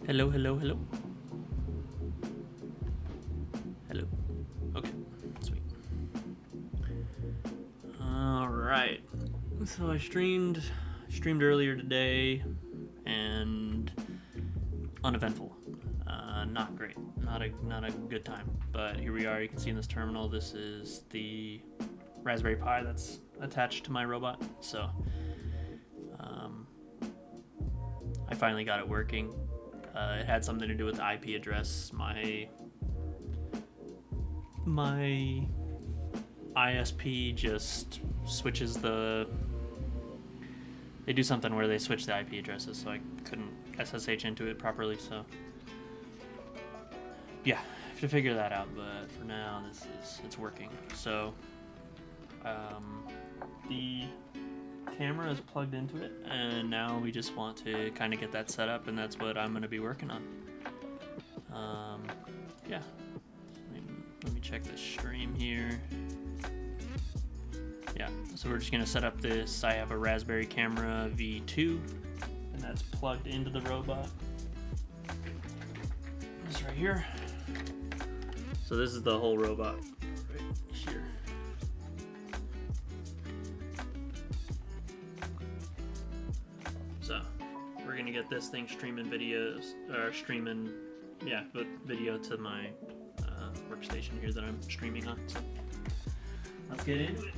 Hello, hello, hello. Hello. Okay, sweet. All right. So I streamed earlier today, and uneventful. Not great. Not a good time. But here we are. You can see in this terminal. This is the Raspberry Pi that's attached to my robot. So I finally got it working. It had something to do with the IP address. My ISP just switches the. They do something where they switch the IP addresses, so I couldn't SSH into it properly. So yeah, I have to figure that out. But for now, it's working. So the camera is plugged into it, and now we just want to kind of get that set up, and that's what I'm going to be working on. Yeah, let me check the stream here. Yeah, so we're just going to set up this. I have a Raspberry Camera V2, and that's plugged into the robot. This right here. So this is the whole robot right here. So we're gonna get this thing streaming videos, or streaming, yeah, video to my workstation here that I'm streaming on. So let's get into it.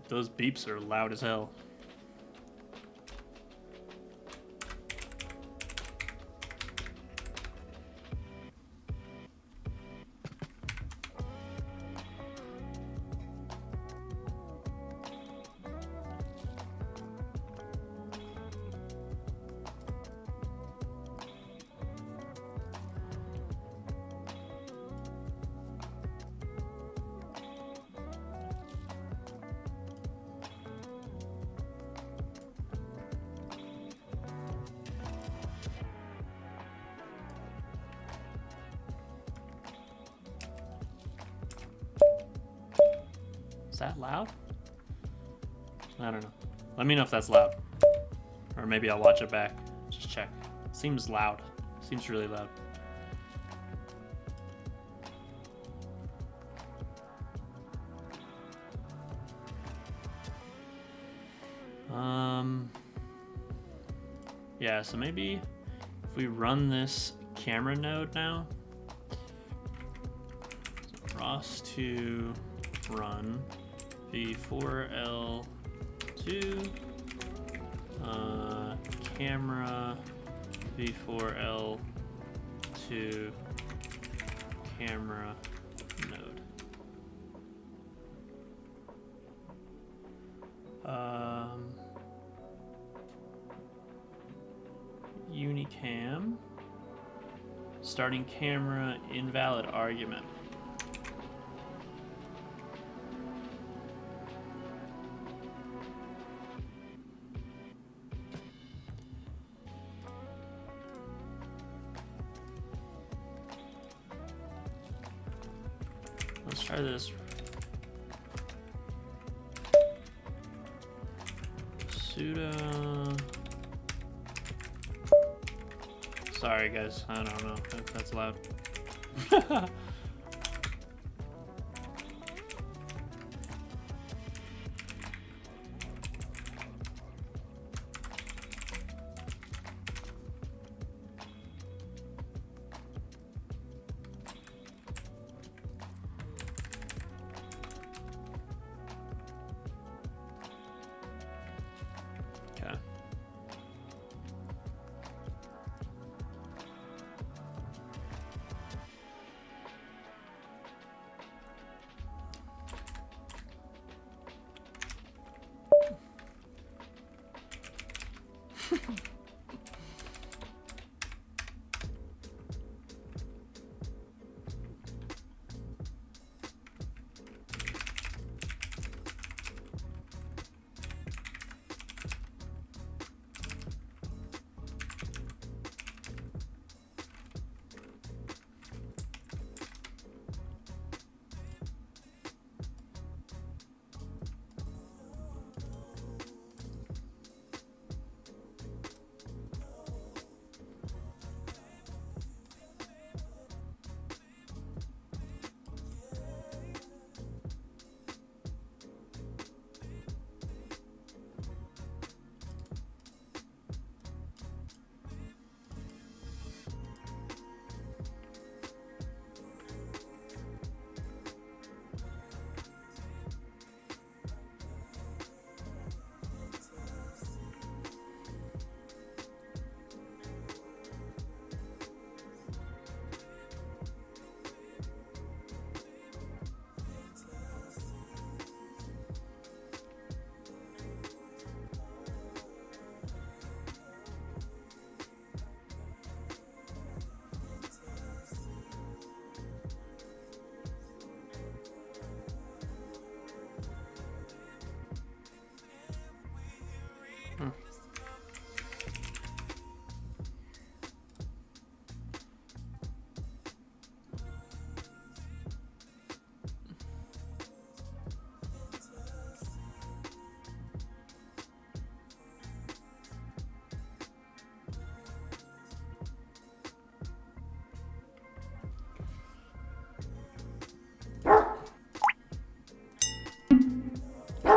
Those beeps are loud as hell. Is that loud? I don't know. Let me know if that's loud. Or maybe I'll watch it back. Just check. Seems loud. Seems really loud. Yeah, so maybe if we run this camera node now, ros2 run v4l2 camera v4l2 camera node. Unicam starting camera invalid argument. Try this. Sudo. Sorry guys, I don't know if that's loud. Okay.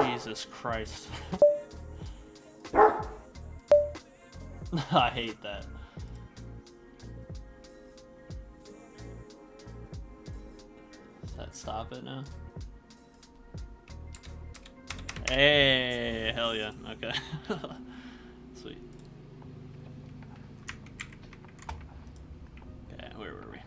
Jesus Christ. I hate that. Does that stop it now? Hey, hell yeah. Okay. Sweet. Okay, where were we?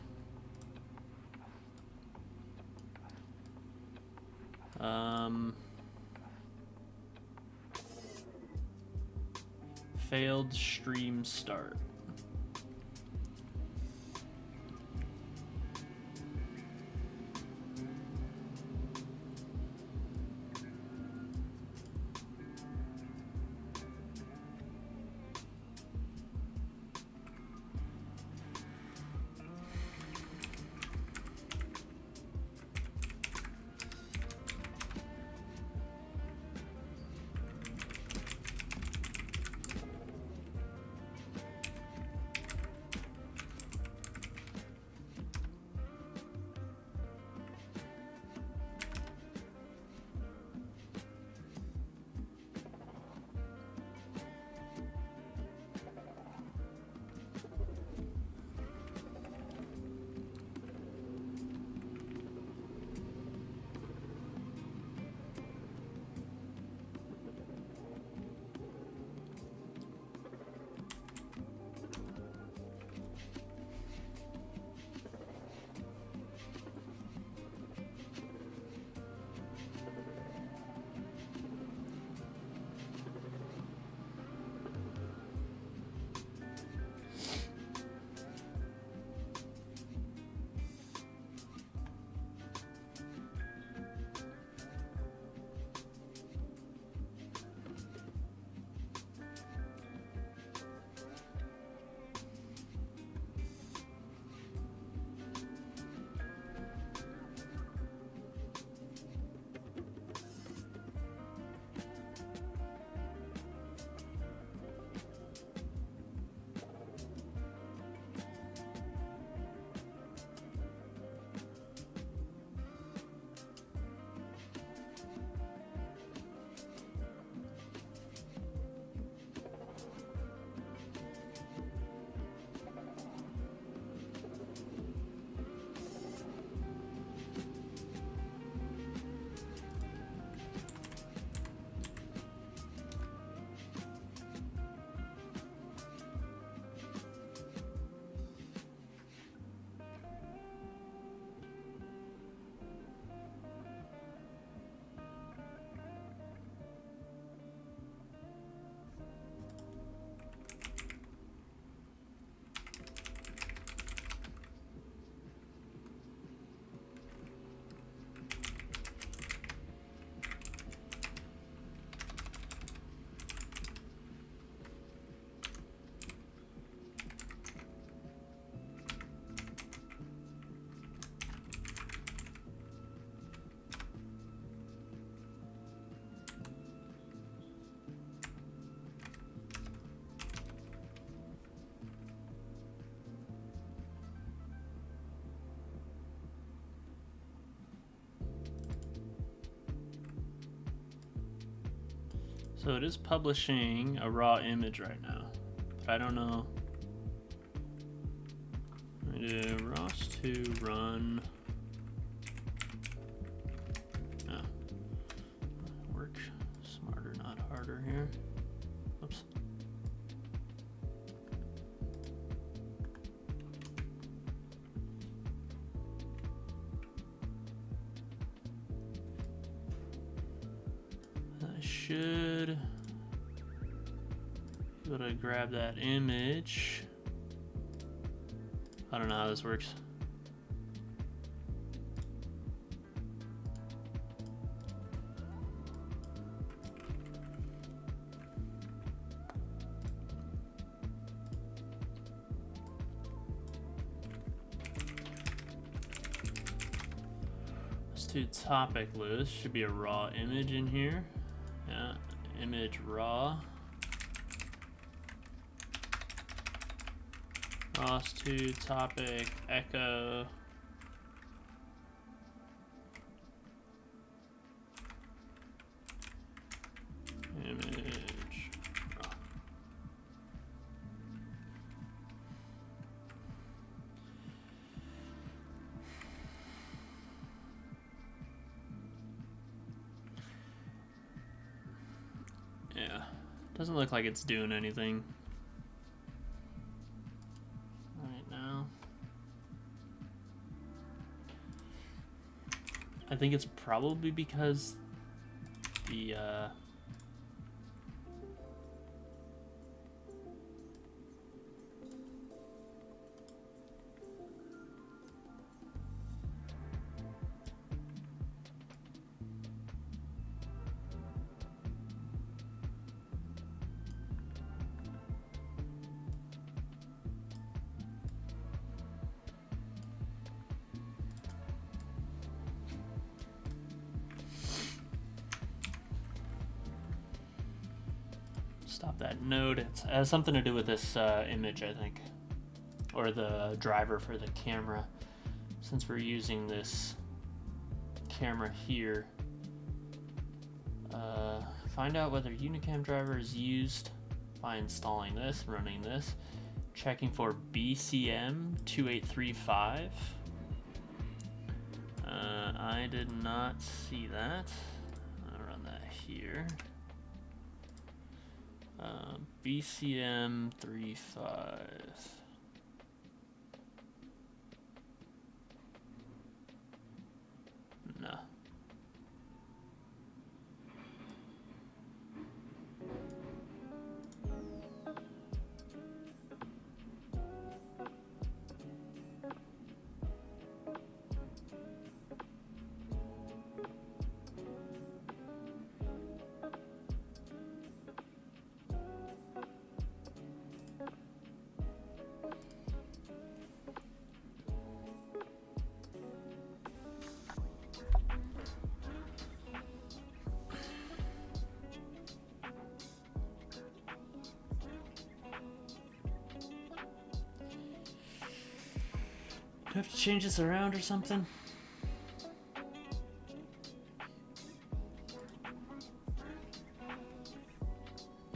Failed stream start. So it is publishing a raw image right now, but I don't know. I do ros2 run. No. Work smarter, not harder here. Oops. I should be able to grab that image. I don't know how this works. Let's do topic list. Should be a raw image in here. Yeah, image raw. ros2 topic echo. Image raw. Yeah, doesn't look like it's doing anything right now. I think it's probably because the stop that node. It has something to do with this image, I think, or the driver for the camera. Since we're using this camera here, find out whether Unicam driver is used by installing this, running this, checking for BCM 2835. I did not see that. I'll run that here. BCM 35. No. Do I have to change this around or something?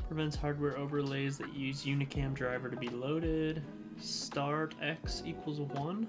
Prevents hardware overlays that use Unicam driver to be loaded. Start X equals 1.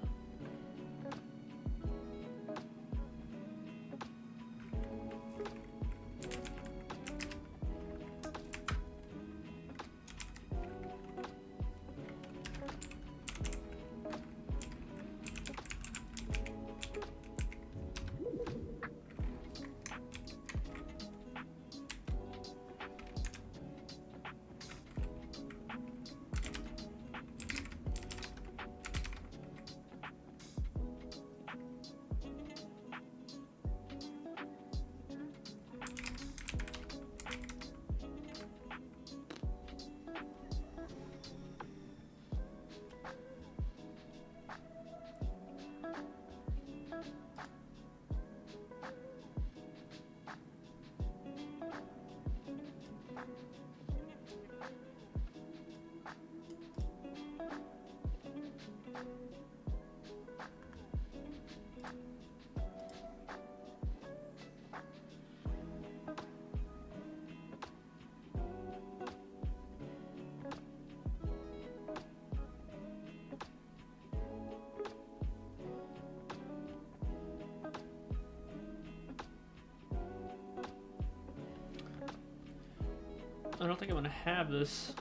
I don't think I'm gonna have this.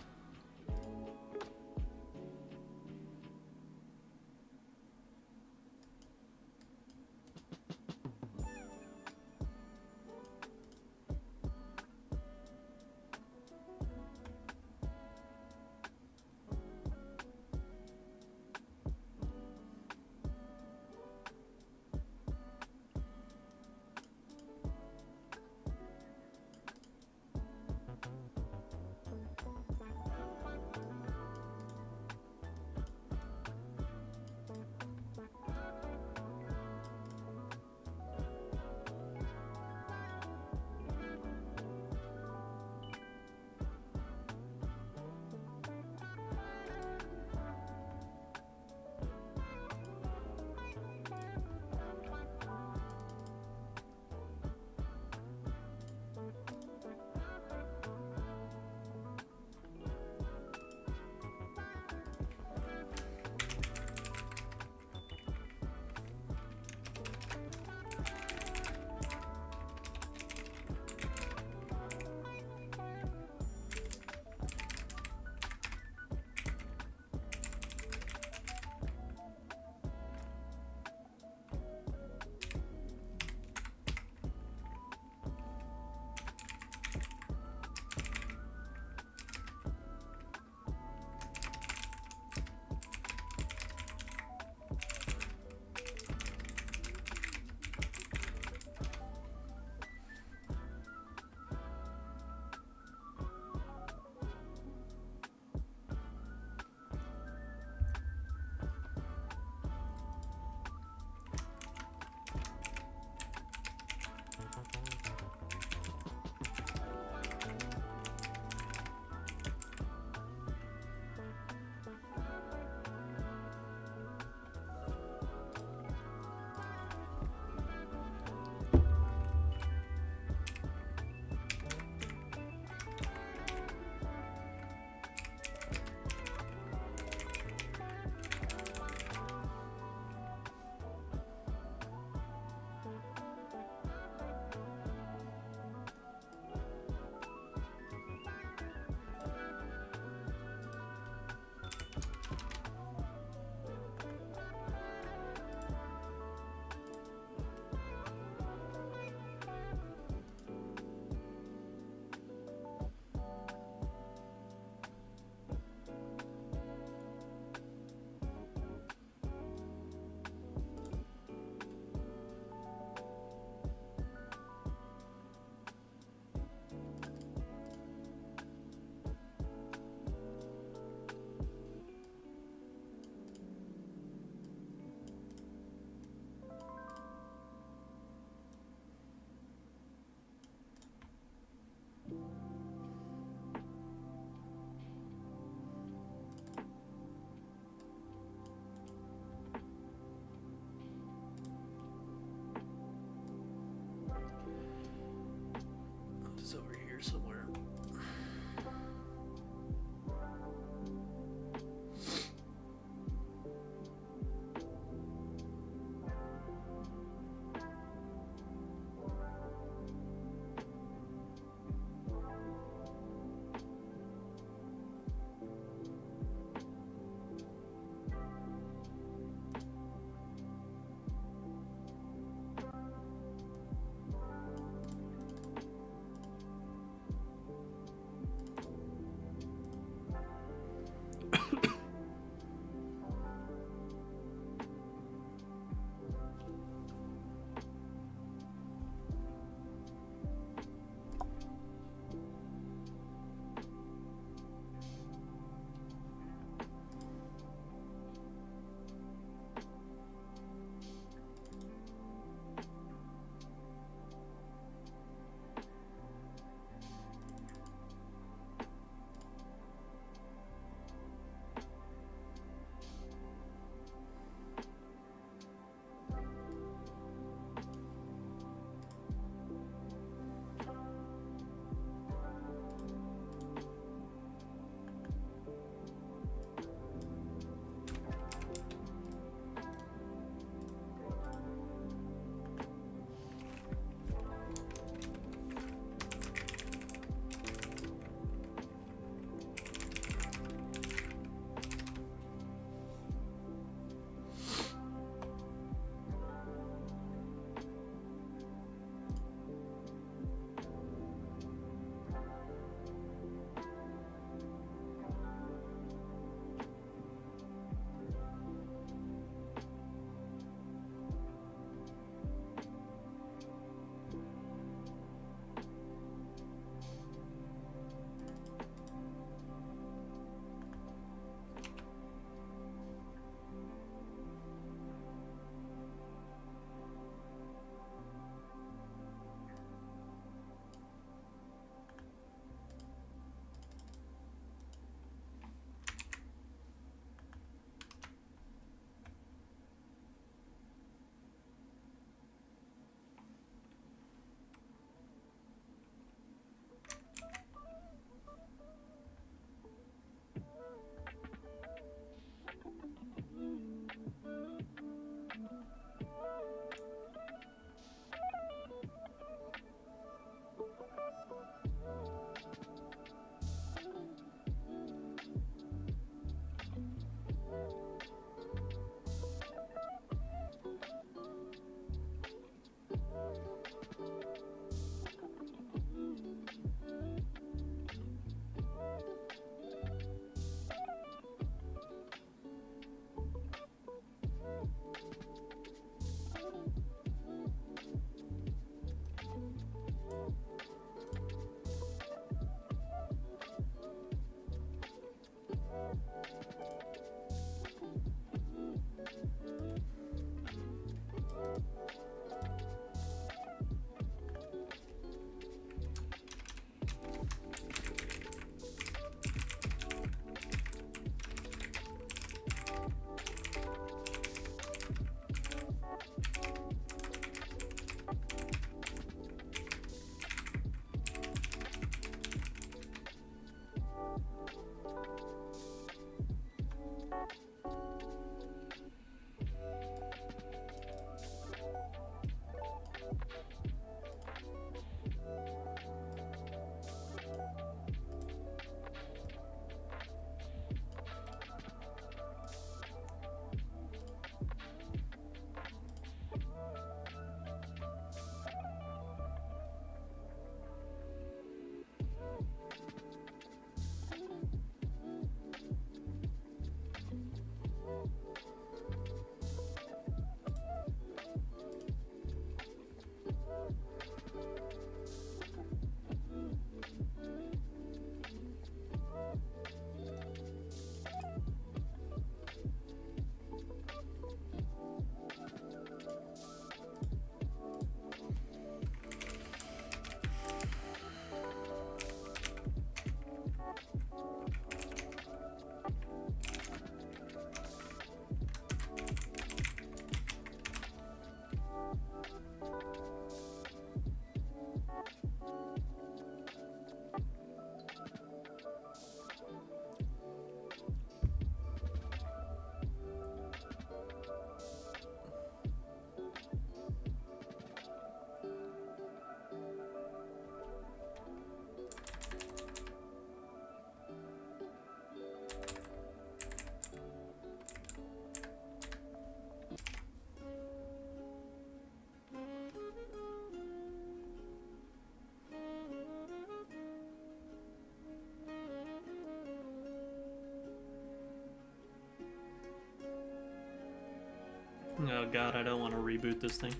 Oh god, I don't want to reboot this thing.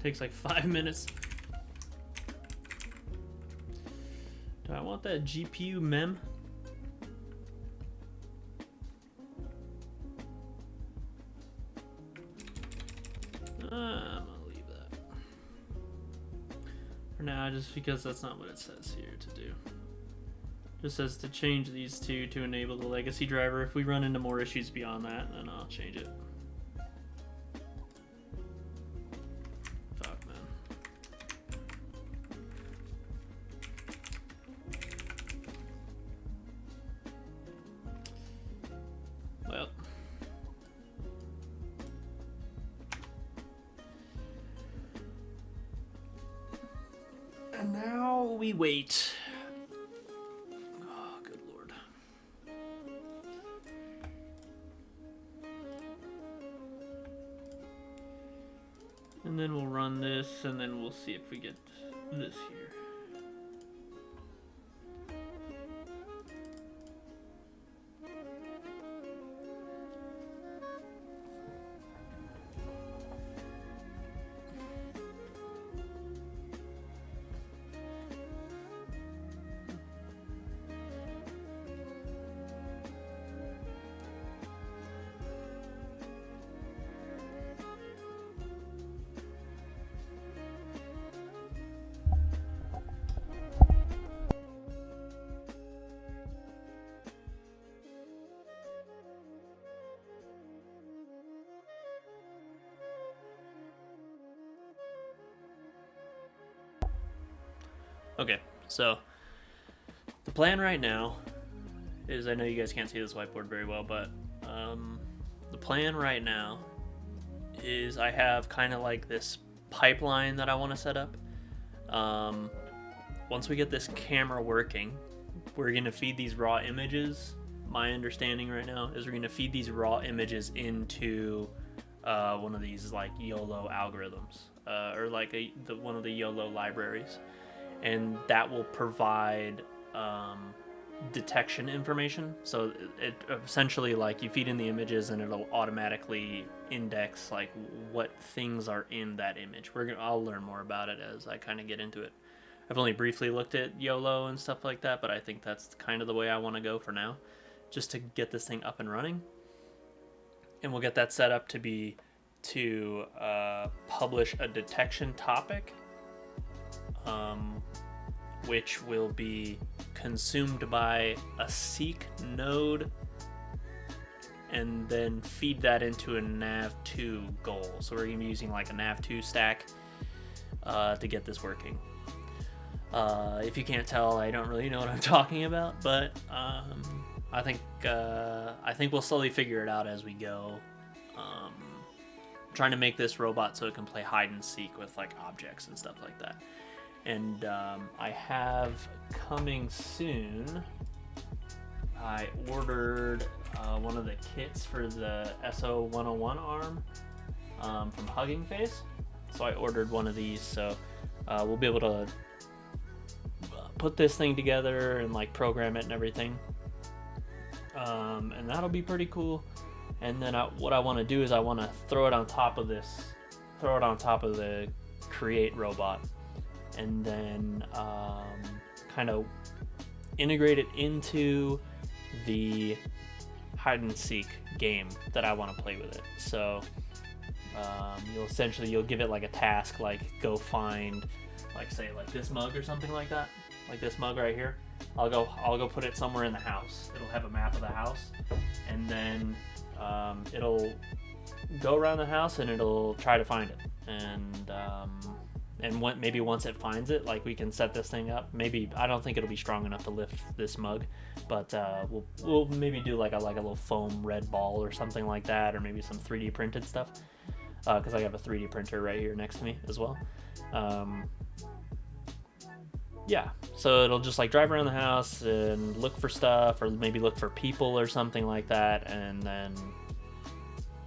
Takes like 5 minutes. Do I want that GPU mem? I'm gonna leave that for now, just because that's not what it says here to do. It just says to change these two to enable the legacy driver. If we run into more issues beyond that, then I'll change it. Fuck, man. Well. And now we wait. Oh, good lord. And then we'll run this, and then we'll see if we get this here. Okay, so the plan right now is, I know you guys can't see this whiteboard very well, but the plan right now is I have kind of like this pipeline that I want to set up. Once we get this camera working, we're going to feed these raw images. My understanding right now is we're going to feed these raw images into one of these like YOLO algorithms, or like one of the YOLO libraries. And that will provide detection information. So it essentially, like, you feed in the images and it'll automatically index like what things are in that image. I'll learn more about it as I kind of get into it. I've only briefly looked at YOLO and stuff like that, but I think that's kind of the way I want to go for now, just to get this thing up and running. And we'll get that set up to publish a detection topic, which will be consumed by a seek node, and then feed that into a nav2 goal. So we're going to be using like a nav2 stack to get this working. If you can't tell, I don't really know what I'm talking about, but I think we'll slowly figure it out as we go. Trying to make this robot so it can play hide and seek with like objects and stuff like that. And I have coming soon, I ordered one of the kits for the SO101 arm from Hugging Face. So I ordered one of these, so we'll be able to put this thing together and like program it and everything. And that'll be pretty cool. And then what I want to do is I want to throw it on top of the create robot, and then kind of integrate it into the hide and seek game that I want to play with it. So you'll give it like a task, like go find, like say like this mug or something like that, like this mug right here. I'll go put it somewhere in the house. It'll have a map of the house, and then it'll go around the house and it'll try to find it. And maybe once it finds it, like we can set this thing up. Maybe, I don't think it'll be strong enough to lift this mug, but we'll maybe do like a little foam red ball or something like that, or maybe some 3D printed stuff, because I have a 3D printer right here next to me as well. Yeah, so it'll just like drive around the house and look for stuff, or maybe look for people or something like that, and then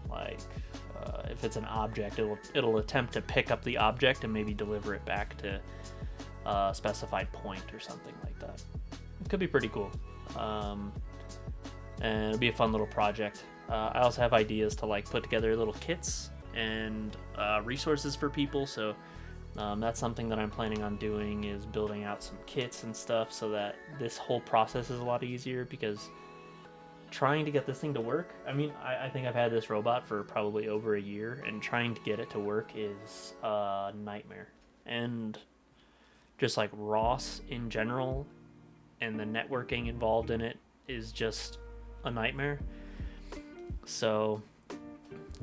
like if it's an object, it'll attempt to pick up the object and maybe deliver it back to a specified point or something like that. It could be pretty cool. And it'll be a fun little project. I also have ideas to like put together little kits and resources for people, so that's something that I'm planning on doing, is building out some kits and stuff so that this whole process is a lot easier, because trying to get this thing to work, I mean, I think I've had this robot for probably over a year, and trying to get it to work is a nightmare. And just like ROS in general and the networking involved in it is just a nightmare. So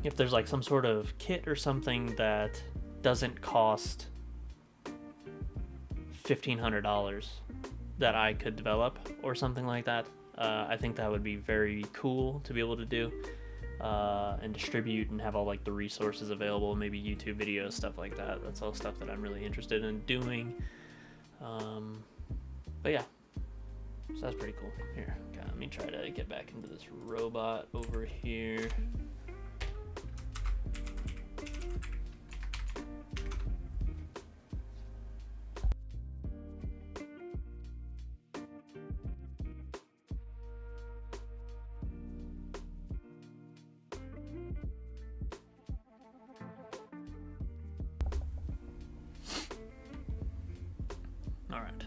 if there's like some sort of kit or something that doesn't cost $1,500 that I could develop or something like that, I think that would be very cool to be able to do and distribute and have all like the resources available, maybe YouTube videos, stuff like that. That's all stuff that I'm really interested in doing. But yeah, so that's pretty cool. Here, okay, let me try to get back into this robot over here. All right.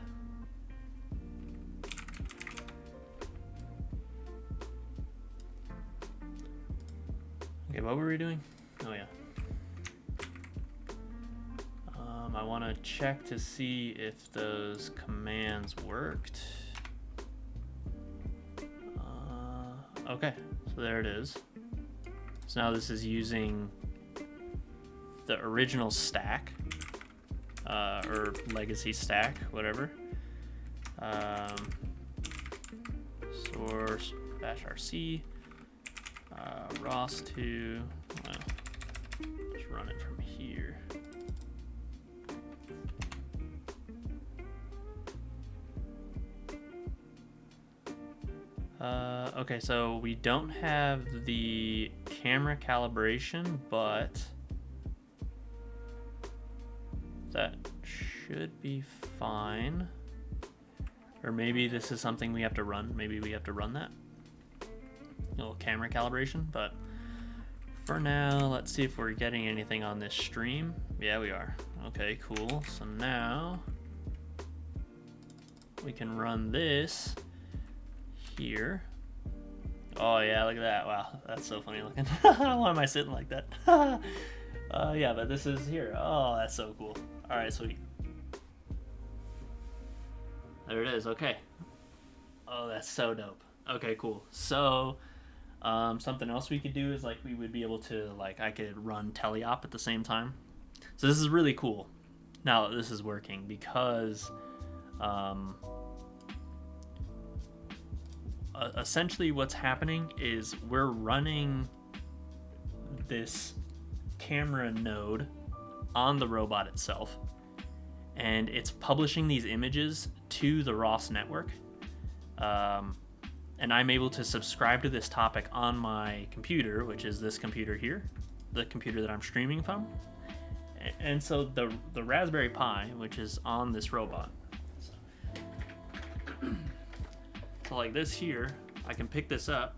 Okay, what were we doing? Oh yeah. I want to check to see if those commands worked. Okay, so there it is. So now this is using the original stack, or legacy stack, whatever. Source --rc. ros2, well, just run it from here. Okay, so we don't have the camera calibration, but that should be fine. Or maybe this is something we have to run. Maybe we have to run that. A little camera calibration, but for now, let's see if we're getting anything on this stream. Yeah, we are. Okay, cool. So now we can run this here. Oh yeah, look at that. Wow, that's so funny looking. Why am I sitting like that? Yeah, but this is here. Oh, that's so cool. All right, sweet. There it is. Okay. Oh, that's so dope. Okay, cool. So something else we could do is like we would be able to, like, I could run teleop at the same time. So this is really cool. Now this is working because essentially what's happening is we're running this camera node on the robot itself, and it's publishing these images to the ROS network. And I'm able to subscribe to this topic on my computer, which is this computer here, the computer that I'm streaming from. And so the Raspberry Pi, which is on this robot. So like this here, I can pick this up,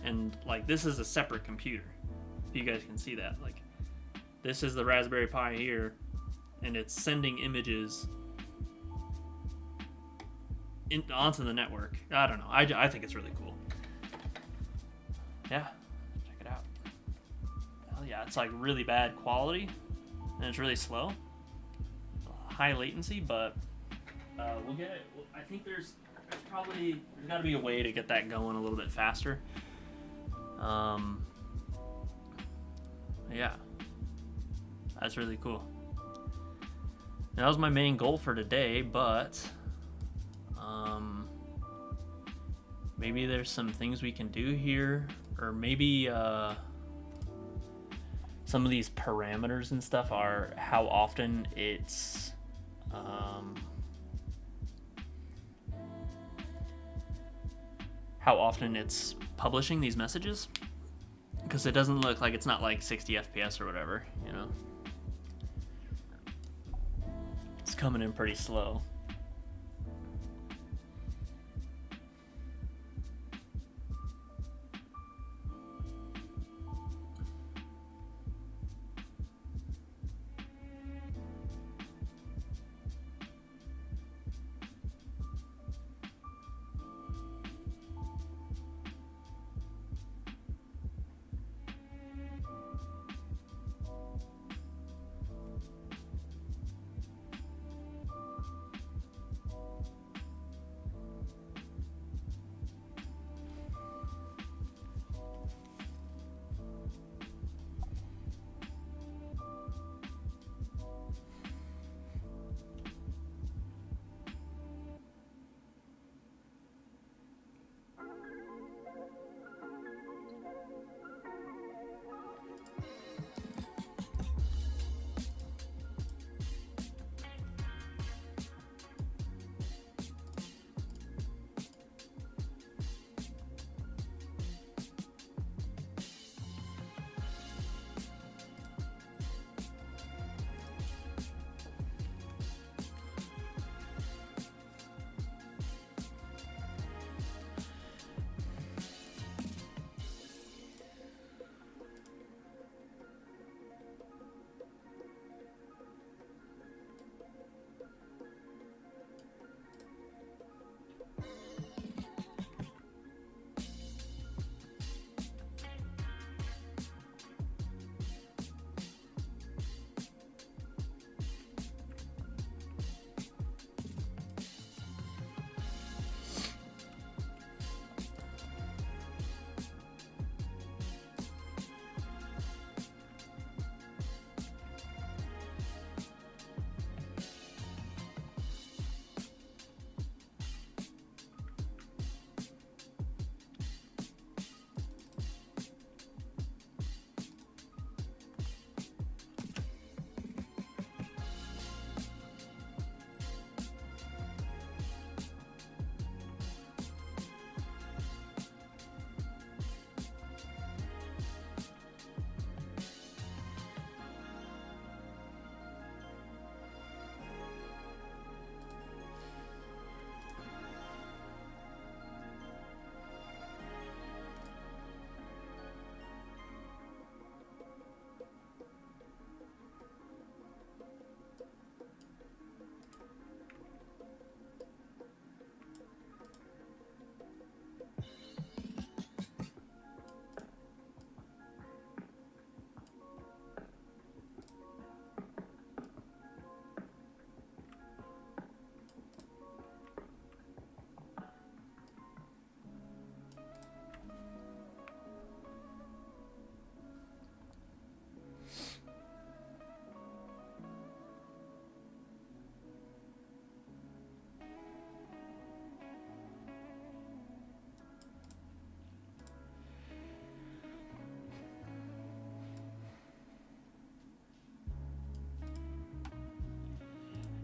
and like this is a separate computer. If you guys can see that, like this is the Raspberry Pi here, and it's sending images onto the network. I don't know. I think it's really cool. Yeah, check it out. Hell yeah, it's like really bad quality, and it's really slow, high latency, but we'll get it. I think there's got to be a way to get that going a little bit faster. Yeah, that's really cool. That was my main goal for today, but maybe there's some things we can do here, or maybe some of these parameters and stuff are how often it's publishing these messages. because it doesn't look like, it's not like 60 FPS or whatever, you know. It's coming in pretty slow.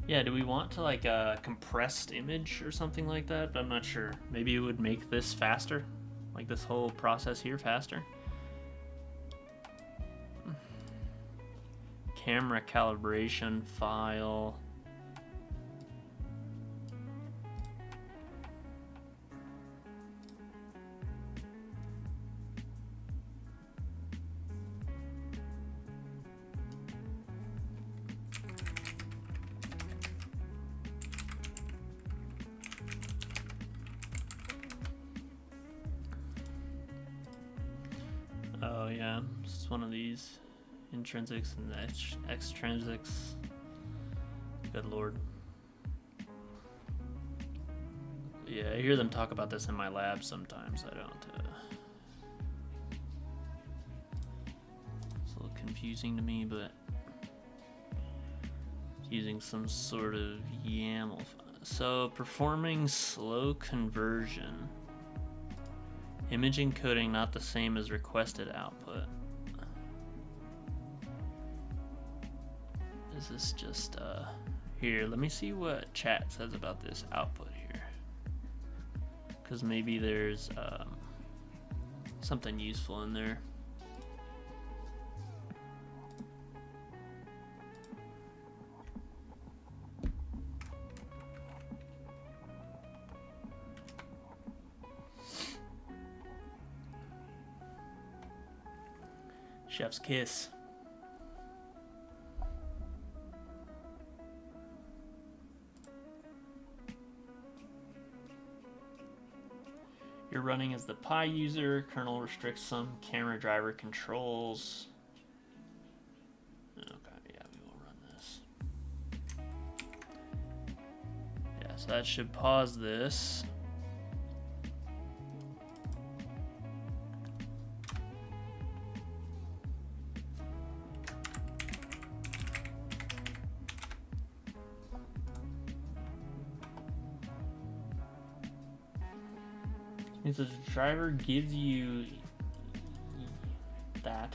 Yeah, do we want to like a compressed image or something like that? I'm not sure. Maybe it would make this faster, like this whole process here faster. Camera calibration file. Oh yeah, it's one of these intrinsics and extrinsics. Good lord. Yeah, I hear them talk about this in my lab sometimes. I don't. It's a little confusing to me, but using some sort of YAML. So performing slow conversion. Image encoding not the same as requested output. Is this just here? Let me see what chat says about this output here, because maybe there's something useful in there. Chef's kiss. You're running as the Pi user. Kernel restricts some camera driver controls. Okay, yeah, we will run this. Yeah, so that should pause this. Means the driver gives you that,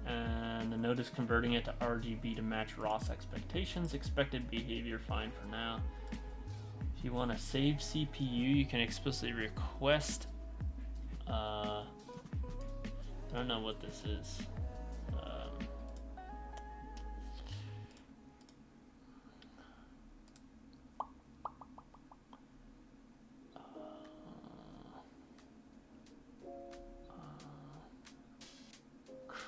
and the node is converting it to RGB to match ROS expectations. Expected behavior fine for now. If you want to save CPU, you can explicitly request. I don't know what this is.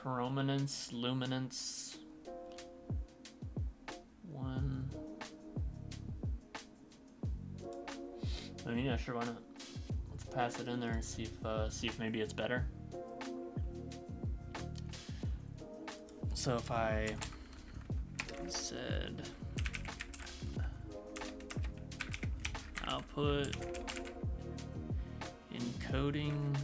Chrominance, luminance, 1. I mean, yeah, sure, why not? Let's pass it in there and see if maybe it's better. So if I said output encoding.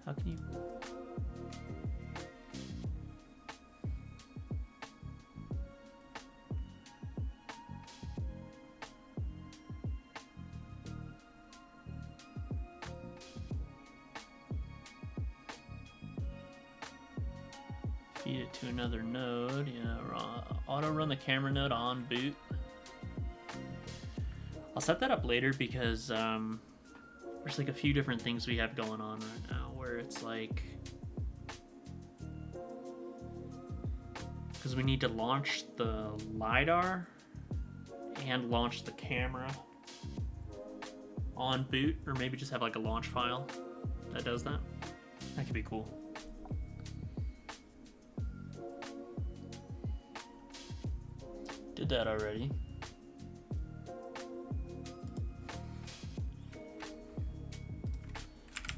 How can you? Feed it to another node. Yeah, auto run the camera node on boot. I'll set that up later because there's like a few different things we have going on right now where it's like, because we need to launch the LiDAR and launch the camera on boot, or maybe just have like a launch file that does that. That could be cool. Did that already.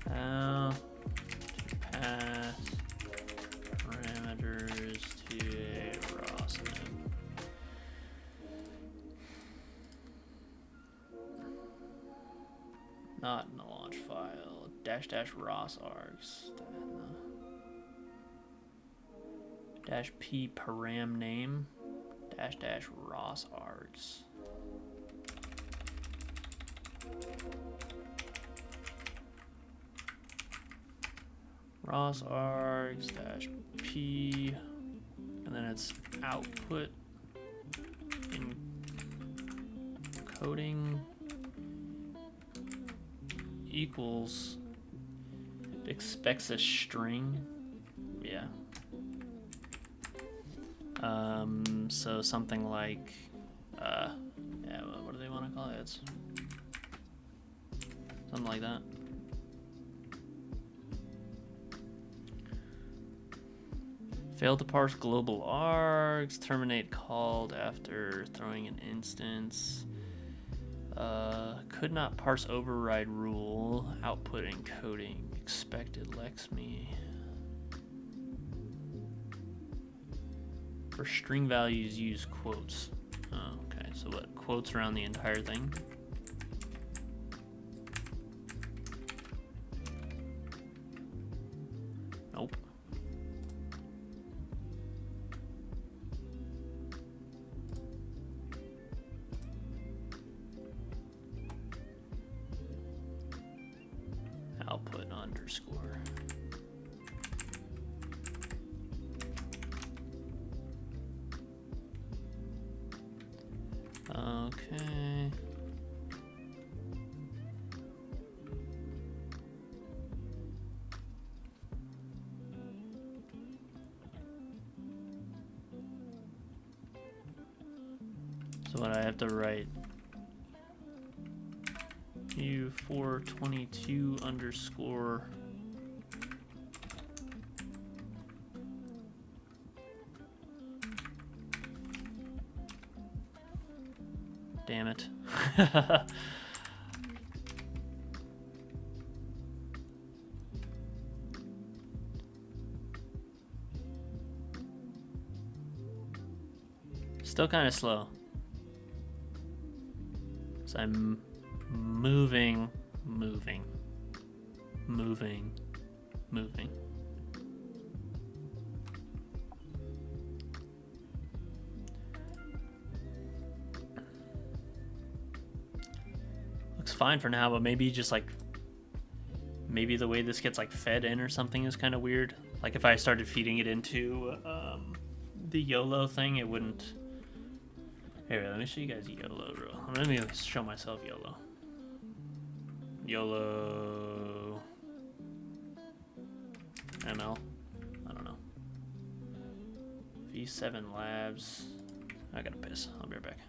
Now to pass parameters to a ROS node. Not in the launch file. --ROS args. -p param name. --ROS args. ROS args -p, and then it's output encoding equals, expects a string. Yeah. So something like, yeah, what do they want to call it? It's something like that. Failed to parse global args, terminate called after throwing an instance. Could not parse override rule, output encoding, expected lexme. For string values, use quotes. Oh, okay, so what, quotes around the entire thing? Nope. Output underscore. Okay. So what I have to write? U422 underscore. Damn it. Still kind of slow. So I'm moving. Looks fine for now, but maybe just like, maybe the way this gets like fed in or something is kind of weird. Like if I started feeding it into the YOLO thing, it wouldn't. Here, let me show you guys YOLO. Let me show myself YOLO. YOLO ML. I don't know. V7 Labs. I gotta piss. I'll be right back.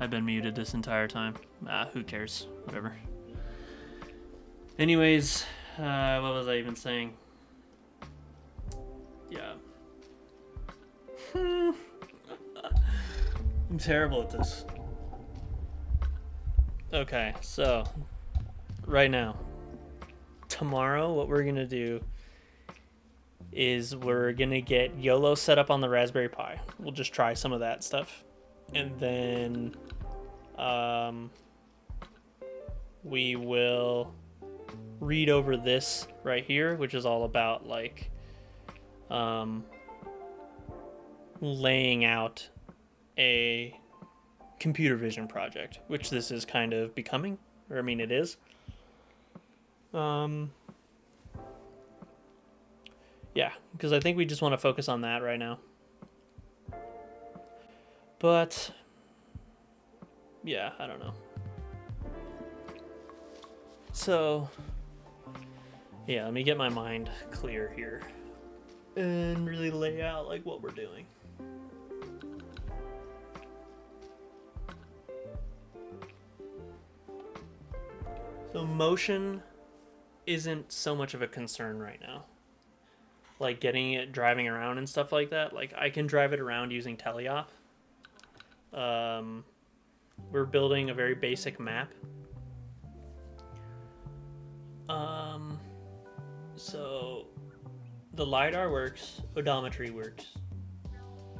I've been muted this entire time. Who cares? Whatever. Anyways, what was I even saying? Yeah. I'm terrible at this. Okay, so right now, tomorrow, what we're gonna do is we're gonna get YOLO set up on the Raspberry Pi. We'll just try some of that stuff, and then we will read over this right here, which is all about like laying out a computer vision project, which this is kind of becoming, or I mean it is. Yeah, because I think we just want to focus on that right now. But yeah, I don't know. So yeah, let me get my mind clear here and really lay out like what we're doing. So motion isn't so much of a concern right now. Like getting it driving around and stuff like that. Like I can drive it around using teleop. We're building a very basic map. So the LiDAR works, odometry works.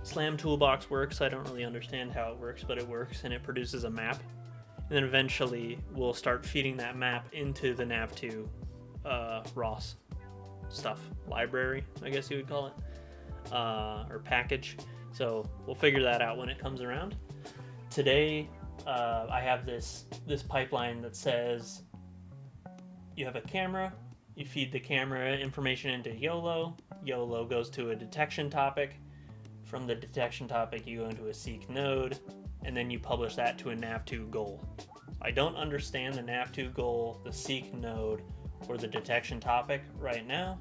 Slam Toolbox works. I don't really understand how it works, but it works, and it produces a map. And then eventually we'll start feeding that map into the nav2 ROS stuff, library, I guess you would call it, or package. So we'll figure that out when it comes around. Today, I have this pipeline that says you have a camera, you feed the camera information into YOLO, YOLO goes to a detection topic, from the detection topic you go into a seek node, and then you publish that to a nav2 goal. I don't understand the nav2 goal, the seek node, or the detection topic right now.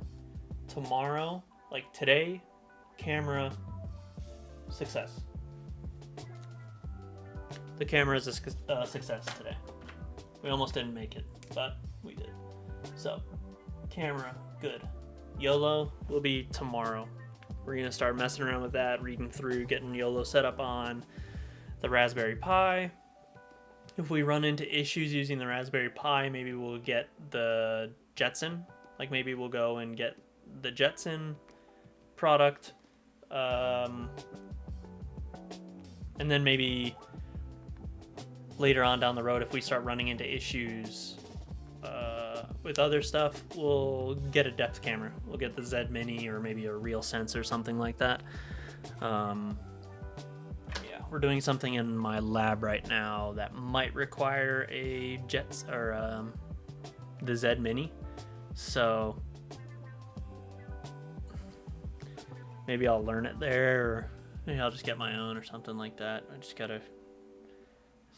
Tomorrow, like today, camera, success. The camera is a success today. We almost didn't make it, but we did. So, camera, good. YOLO will be tomorrow. We're going to start messing around with that, reading through, getting YOLO set up on the Raspberry Pi. If we run into issues using the Raspberry Pi, maybe we'll get the Jetson. Like maybe we'll go and get the Jetson product. And then maybe later on down the road, if we start running into issues with other stuff, we'll get a depth camera. We'll get the Z Mini or maybe a RealSense or something like that. We're doing something in my lab right now that might require a Jets or the Z Mini. So maybe I'll learn it there, or maybe I'll just get my own or something like that. I just gotta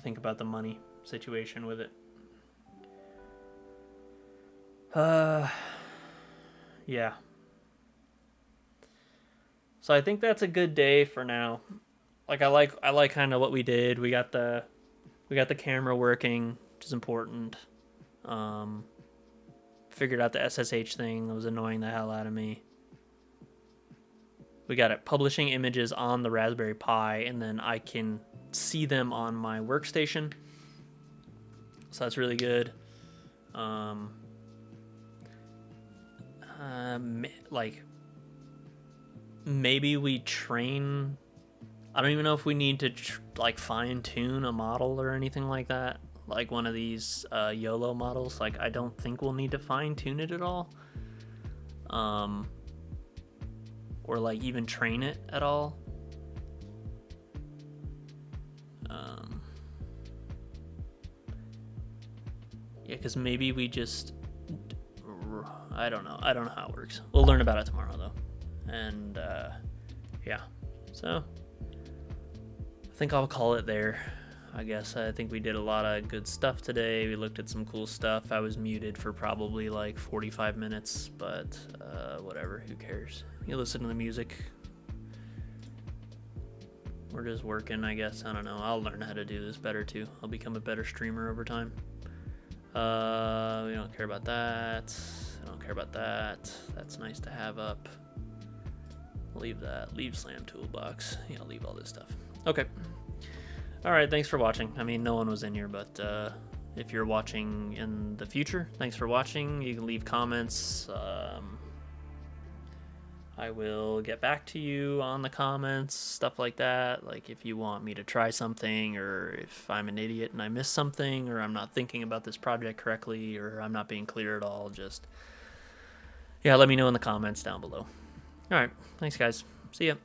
think about the money situation with it. Yeah. So I think that's a good day for now. Like I like kind of what we did. We got the camera working, which is important. Figured out the SSH thing that was annoying the hell out of me. We got it publishing images on the Raspberry Pi, and then I can see them on my workstation. So that's really good. Like maybe we train. I don't even know if we need to like fine tune a model or anything like that. Like one of these YOLO models. Like I don't think we'll need to fine tune it at all. Or like even train it at all. Yeah, because maybe we just, I don't know how it works. We'll learn about it tomorrow though. And yeah, so I think I'll call it there. I guess I think we did a lot of good stuff today. We looked at some cool stuff. I was muted for probably like 45 minutes, but whatever, who cares? You listen to the music. We're just working, I guess. I don't know. I'll learn how to do this better too. I'll become a better streamer over time. We don't care about that. I don't care about that. That's nice to have up. Leave that. Leave slam toolbox. Yeah, I'll leave all this stuff. Okay. All right. Thanks for watching. I mean, no one was in here, but if you're watching in the future, thanks for watching. You can leave comments. I will get back to you on the comments, stuff like that. Like if you want me to try something, or if I'm an idiot and I missed something, or I'm not thinking about this project correctly, or I'm not being clear at all, just, yeah, let me know in the comments down below. All right. Thanks, guys. See ya.